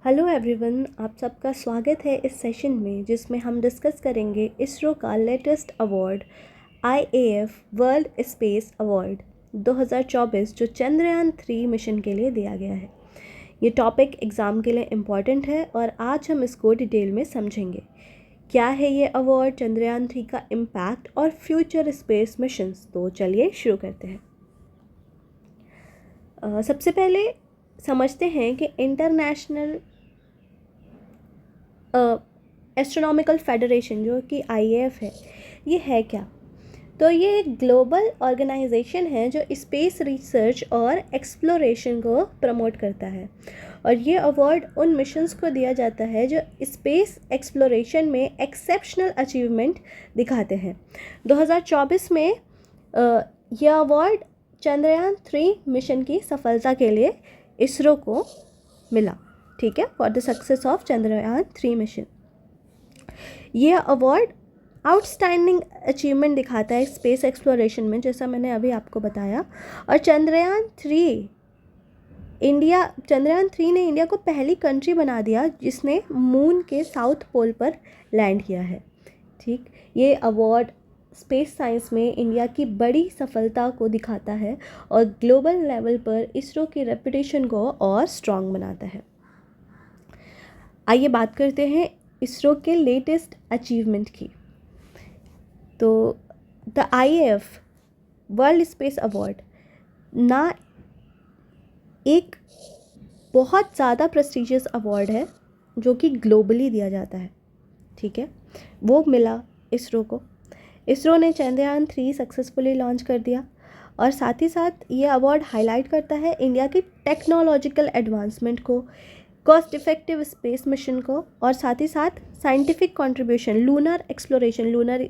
Hello everyone, आप सबका स्वागत है इस सेशन में जिसमें हम डिस्कस करेंगे इसरो का latest award IAF world space award 2024 जो चंद्रयान 3 मिशन के लिए दिया गया है। ये टॉपिक एग्ज़ाम के लिए इम्पॉर्टेंट है और आज हम इसको डिटेल में समझेंगे। क्या है ये अवार्ड, चंद्रयान 3 का इम्पैक्ट और फ्यूचर स्पेस मिशंस। तो चलिए शुरू करते हैं। सबसे पहले समझते हैं कि इंटरनेशनल एस्ट्रोनॉमिकल फेडरेशन जो कि आईएएफ है, ये है क्या। तो ये एक ग्लोबल ऑर्गेनाइजेशन है जो स्पेस रिसर्च और एक्सप्लोरेशन को प्रमोट करता है और ये अवार्ड उन मिशंस को दिया जाता है जो स्पेस एक्सप्लोरेशन में एक्सेप्शनल अचीवमेंट दिखाते हैं। 2024 में यह अवार्ड चंद्रयान 3 मिशन की सफलता के लिए इसरो को मिला, ठीक है, for the success of Chandrayaan 3 mission. ये अवार्ड आउटस्टैंडिंग अचीवमेंट दिखाता है स्पेस एक्सप्लोरेशन में, जैसा मैंने अभी आपको बताया। और चंद्रयान 3 ने इंडिया को पहली कंट्री बना दिया जिसने मून के साउथ पोल पर लैंड किया है, ठीक। ये अवार्ड स्पेस साइंस में इंडिया की बड़ी सफलता को दिखाता है और ग्लोबल लेवल पर इसरो की रेपुटेशन को और स्ट्रॉन्ग बनाता है। आइए बात करते हैं इसरो के लेटेस्ट अचीवमेंट की। तो the IAF world space award ना एक बहुत ज़्यादा प्रेस्टीजियस अवार्ड है जो कि ग्लोबली दिया जाता है, ठीक है, वो मिला इसरो को। इसरो ने चंद्रयान 3 सक्सेसफुली लॉन्च कर दिया और साथ ही साथ ये अवार्ड हाईलाइट करता है इंडिया की टेक्नोलॉजिकल एडवांसमेंट को, कॉस्ट इफेक्टिव स्पेस मिशन को और साथ ही साथ scientific contribution, lunar exploration, lunar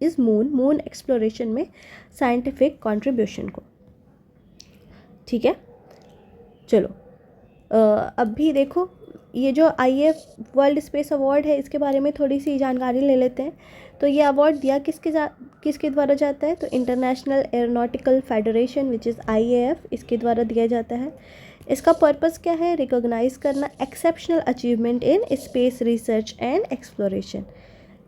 is moon exploration में साइंटिफिक कंट्रीब्यूशन को, ठीक है। चलो अब भी देखो, ये जो आईएएफ वर्ल्ड स्पेस अवार्ड है इसके बारे में थोड़ी सी जानकारी ले लेते हैं। तो ये अवार्ड दिया किसके द्वारा जाता है, तो international aeronautical federation which is IAF, इसके द्वारा दिया जाता है। इसका पर्पस क्या है, रिकॉग्नाइज करना exceptional achievement in space research and exploration.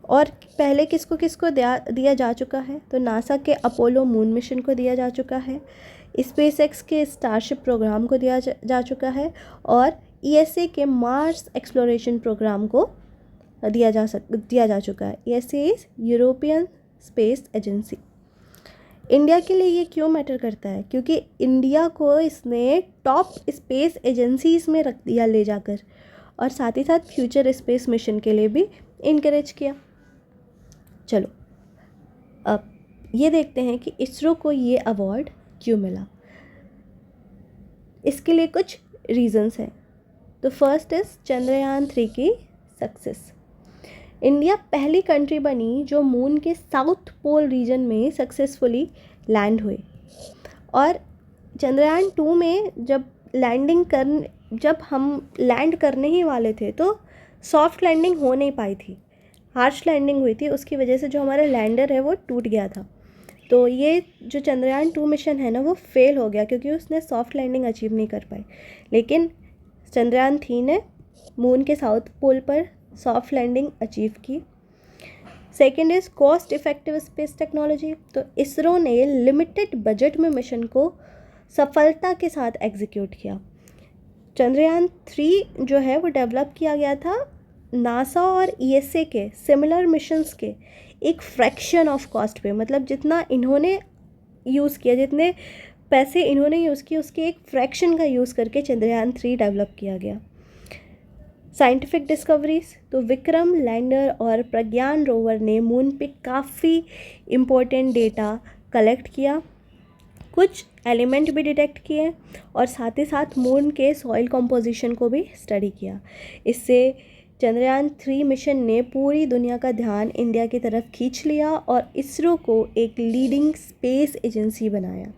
और पहले किसको किसको दिया जा चुका है, तो नासा के अपोलो मून मिशन को दिया जा चुका है, स्पेस एक्स के स्टारशिप प्रोग्राम को दिया जा चुका है और ईएसए के मार्स एक्सप्लोरेशन प्रोग्राम को दिया जा चुका है। ESA is European space agency. India के लिए ये क्यों मैटर करता है, क्योंकि इंडिया को इसने टॉप स्पेस एजेंसीज़ में रख दिया ले जाकर और साथ ही साथ फ्यूचर स्पेस मिशन के लिए भी इनकरेज किया। चलो अब ये देखते हैं कि इसरो को ये अवार्ड क्यों मिला। इसके लिए कुछ रीजंस हैं। तो फर्स्ट इज़ चंद्रयान 3 की सक्सेस। इंडिया पहली कंट्री बनी जो मून के साउथ पोल रीजन में सक्सेसफुली लैंड हुए और चंद्रयान 2 में जब हम लैंड करने ही वाले थे तो सॉफ्ट लैंडिंग हो नहीं पाई थी, हार्श लैंडिंग हुई थी। उसकी वजह से जो हमारा लैंडर है वो टूट गया था। तो ये जो चंद्रयान 2 मिशन है ना, वो फेल हो गया क्योंकि उसने सॉफ्ट लैंडिंग अचीव नहीं कर पाई। लेकिन चंद्रयान 3 ने मून के साउथ पोल पर सॉफ्ट लैंडिंग अचीव की। Second is cost effective space technology. तो इसरो ने लिमिटेड बजट में मिशन को सफलता के साथ एग्जीक्यूट किया। चंद्रयान 3 जो है वो डेवलप किया गया था नासा और ईएसए के सिमिलर मिशंस के एक फ्रैक्शन ऑफ कॉस्ट पे, मतलब जितना इन्होंने यूज़ किया, जितने पैसे इन्होंने यूज़ किए उसके एक फ्रैक्शन का यूज़ करके चंद्रयान 3 डेवलप किया गया। साइंटिफिक डिस्कवरीज, तो विक्रम लैंडर और प्रज्ञान रोवर ने मून पे काफ़ी इम्पोर्टेंट डेटा कलेक्ट किया, कुछ एलिमेंट भी डिटेक्ट किए और साथ ही साथ मून के सॉइल कंपोजिशन को भी स्टडी किया। इससे चंद्रयान 3 मिशन ने पूरी दुनिया का ध्यान इंडिया की तरफ खींच लिया और इसरो को एक लीडिंग स्पेस एजेंसी बनाया।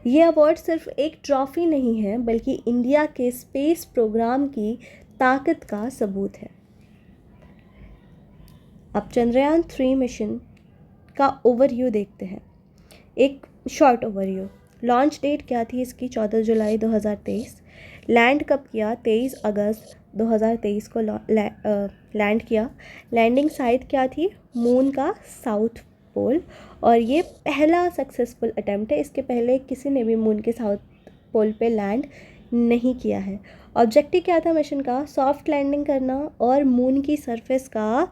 ये अवार्ड सिर्फ एक ट्रॉफी नहीं है बल्कि इंडिया के स्पेस प्रोग्राम की ताकत का सबूत है। अब चंद्रयान 3 मिशन का ओवरव्यू देखते हैं, एक शॉर्ट ओवरव्यू। लॉन्च डेट क्या थी इसकी, 14 जुलाई 2023। लैंड कब किया? 23 अगस्त 2023 को लैंड किया। लैंडिंग साइट क्या थी? मून का साउथ पोल, और ये पहला सक्सेसफुल अटैम्प्ट है। इसके पहले किसी ने भी मून के साउथ पोल पे लैंड नहीं किया है। ऑब्जेक्टिव क्या था मिशन का? सॉफ्ट लैंडिंग करना और मून की सरफेस का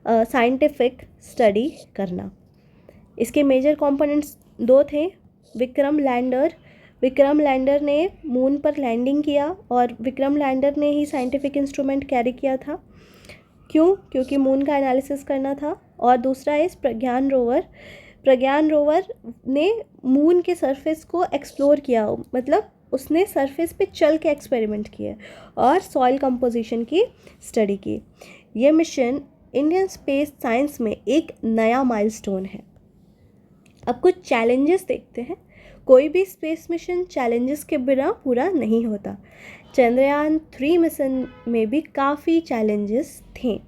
साइंटिफिक स्टडी करना। इसके मेजर कंपोनेंट्स दो थे। विक्रम लैंडर ने मून पर लैंडिंग किया और विक्रम लैंडर ने ही साइंटिफिक इंस्ट्रूमेंट कैरी किया था। क्यों? क्योंकि मून का एनालिसिस करना था। और दूसरा है प्रज्ञान रोवर ने मून के सरफेस को एक्सप्लोर किया, मतलब उसने सरफेस पे चल के एक्सपेरिमेंट किए और सॉइल कंपोजिशन की स्टडी की। ये मिशन इंडियन स्पेस साइंस में एक नया माइलस्टोन है। अब कुछ चैलेंजेस देखते हैं। कोई भी स्पेस मिशन चैलेंजेस के बिना पूरा नहीं होता। चंद्रयान 3 मिशन में भी काफ़ी चैलेंजेस थे।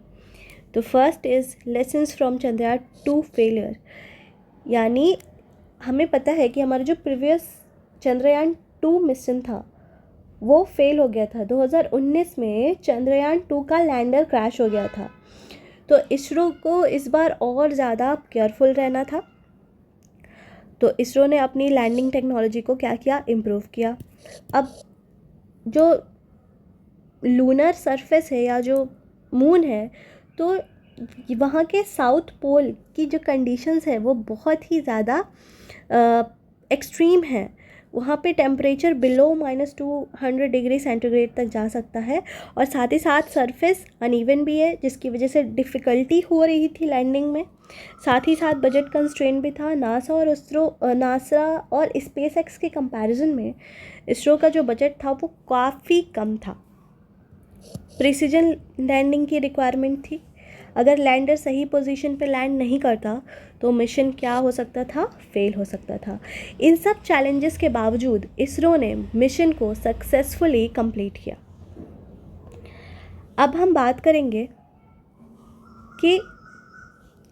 तो first is lessons from Chandrayaan 2 failure. यानी हमें पता है कि हमारा जो प्रीवियस चंद्रयान 2 मिशन था वो फेल हो गया था। 2019 में चंद्रयान 2 का लैंडर क्रैश हो गया था। तो इसरो को इस बार और ज़्यादा केयरफुल रहना था। तो इसरो ने अपनी लैंडिंग टेक्नोलॉजी को क्या किया? इम्प्रूव किया। अब जो लूनर सरफेस है या जो मून है, तो वहाँ के साउथ पोल की जो कंडीशंस है वो बहुत ही ज़्यादा एक्सट्रीम है। वहाँ पे टेम्परेचर बिलो -200 डिग्री सेंटीग्रेड तक जा सकता है, और साथ ही साथ सरफेस अनइवन भी है, जिसकी वजह से डिफ़िकल्टी हो रही थी लैंडिंग में। साथ ही साथ बजट कंस्ट्रेंट भी था। नासा और स्पेस एक्स के कंपैरिजन में इसरो का जो बजट था वो काफ़ी कम था। प्रिसीजन लैंडिंग की रिक्वायरमेंट थी। अगर लैंडर सही पोजीशन पे लैंड नहीं करता तो मिशन क्या हो सकता था? फेल हो सकता था। इन सब चैलेंजेस के बावजूद इसरो ने मिशन को सक्सेसफुली कंप्लीट किया। अब हम बात करेंगे कि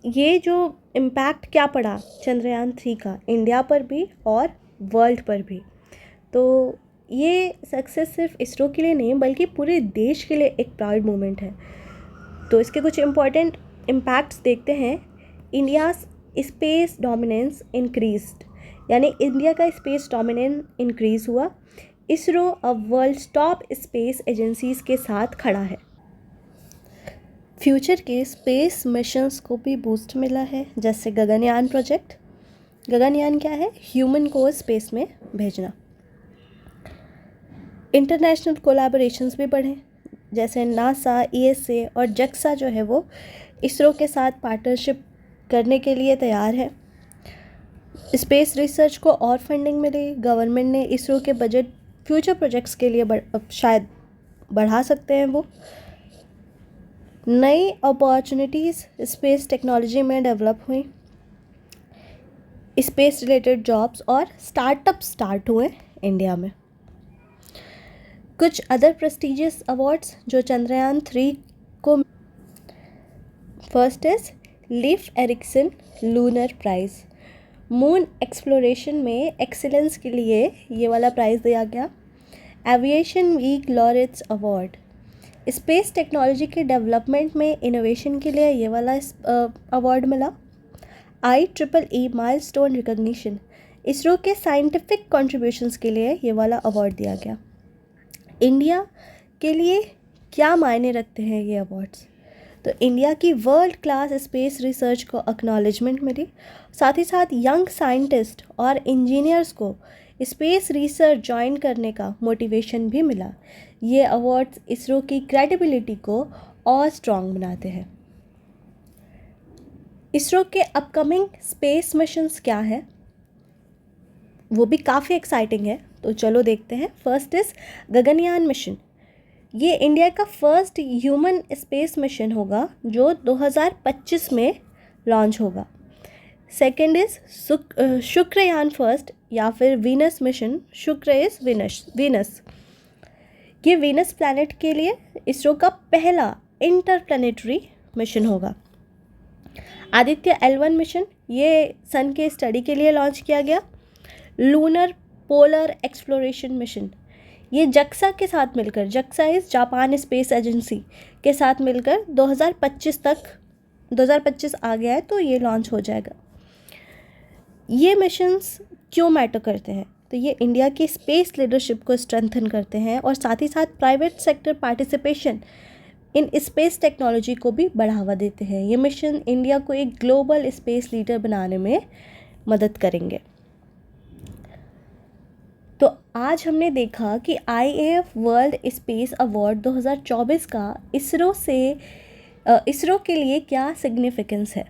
ये जो इम्पैक्ट क्या पड़ा चंद्रयान 3 का इंडिया पर भी और वर्ल्ड पर भी। तो ये सक्सेस सिर्फ इसरो के लिए नहीं बल्कि पूरे देश के लिए एक प्राउड मोमेंट है। तो इसके कुछ इम्पॉर्टेंट इम्पैक्ट्स देखते हैं। इंडिया स्पेस डोमिनेंस इंक्रीज्ड, यानी इंडिया का स्पेस डोमिनेंस इंक्रीज़ हुआ। इसरो अब वर्ल्ड टॉप स्पेस एजेंसीज़ के साथ खड़ा है। फ्यूचर के स्पेस मिशंस को भी बूस्ट मिला है, जैसे गगनयान प्रोजेक्ट। गगनयान क्या है? ह्यूमन को स्पेस में भेजना। इंटरनेशनल कोलैबोरेशंस भी बढ़े, जैसे नासा, ईएसए और जक्सा जो है वो इसरो के साथ पार्टनरशिप करने के लिए तैयार है। स्पेस रिसर्च को और फंडिंग मिली। गवर्नमेंट ने इसरो के बजट फ्यूचर प्रोजेक्ट्स के लिए शायद बढ़ा सकते हैं वो। नई अपॉर्चुनिटीज़ स्पेस टेक्नोलॉजी में डेवलप हुई। स्पेस रिलेटेड जॉब्स और स्टार्टअप स्टार्ट हुए इंडिया में। कुछ अदर प्रेस्टिजियस अवार्ड्स जो चंद्रयान 3 को, first is Leif Erikson Lunar Prize. Moon exploration में एक्सीलेंस के लिए ये वाला प्राइज़ दिया गया। Aviation Week Laureates Award. Space technology के डेवलपमेंट में इनोवेशन के लिए ये वाला अवार्ड मिला। IEEE milestone recognition. इसरो के साइंटिफिक कॉन्ट्रीब्यूशंस के लिए ये वाला अवार्ड दिया गया। इंडिया के लिए क्या मायने रखते हैं ये अवार्ड्स? तो इंडिया की वर्ल्ड क्लास स्पेस रिसर्च को एक्नॉलेजमेंट मिली। साथ ही साथ यंग साइंटिस्ट और इंजीनियर्स को स्पेस रिसर्च ज्वाइन करने का मोटिवेशन भी मिला। ये अवार्ड्स इसरो की क्रेडिबिलिटी को और स्ट्रॉन्ग बनाते हैं। इसरो के अपकमिंग स्पेस मिशंस क्या है, वो भी काफ़ी एक्साइटिंग है, तो चलो देखते हैं। First is Gaganyaan mission. ये इंडिया का फर्स्ट ह्यूमन स्पेस मिशन होगा जो 2025 में लॉन्च होगा। सेकेंड इज़ शुक्रयान फर्स्ट या फिर वीनस मिशन। शुक्र इज़ वीनस। ये वीनस प्लैनेट के लिए इसरो का पहला इंटरप्लैनेटरी मिशन होगा। आदित्य L1 मिशन, ये सन के स्टडी के लिए लॉन्च किया गया। लूनर पोलर एक्सप्लोरेशन मिशन, ये जक्सा के साथ मिलकर, जक्सा इज़ जापान स्पेस एजेंसी के साथ मिलकर 2025 आ गया है, तो ये लॉन्च हो जाएगा। ये मिशंस क्यों मैटर करते हैं? तो ये इंडिया की स्पेस लीडरशिप को स्ट्रेंथन करते हैं और साथ ही साथ private sector participation in space technology को भी बढ़ावा देते हैं। ये मिशन इंडिया को एक ग्लोबल स्पेस लीडर बनाने में मदद करेंगे। तो आज हमने देखा कि IAF वर्ल्ड स्पेस अवार्ड 2024 का इसरो के लिए क्या सिग्निफिकेंस है,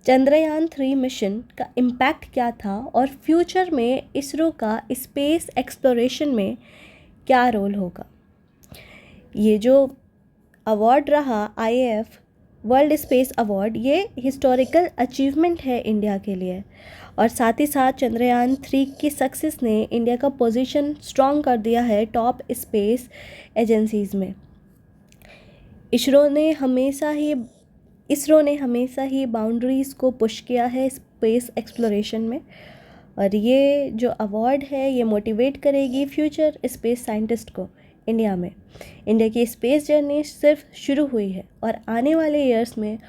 चंद्रयान 3 मिशन का इम्पैक्ट क्या था और फ्यूचर में इसरो का स्पेस एक्सप्लोरेशन में क्या रोल होगा। ये जो अवार्ड रहा IAF वर्ल्ड स्पेस अवार्ड, ये हिस्टोरिकल अचीवमेंट है इंडिया के लिए, और साथ ही साथ चंद्रयान 3 की सक्सेस ने इंडिया का पोजीशन स्ट्रॉन्ग कर दिया है टॉप स्पेस एजेंसीज़ में। इसरो ने हमेशा ही बाउंड्रीज़ को पुश किया है स्पेस एक्सप्लोरेशन में, और ये जो अवार्ड है ये मोटिवेट करेगी फ्यूचर स्पेस साइंटिस्ट को इंडिया में। इंडिया की स्पेस जर्नी सिर्फ शुरू हुई है और आने वाले ईयर्स में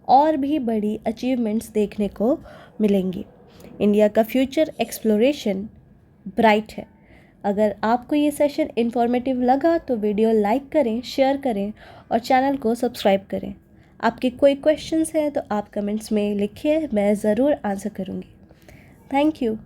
और भी बड़ी अचीवमेंट्स देखने को मिलेंगी। इंडिया का फ्यूचर एक्सप्लोरेशन ब्राइट है। अगर आपको ये सेशन इन्फॉर्मेटिव लगा तो वीडियो लाइक करें, शेयर करें और चैनल को सब्सक्राइब करें। आपके कोई क्वेश्चंस हैं तो आप कमेंट्स में लिखिए, मैं ज़रूर आंसर करूँगी। Thank you.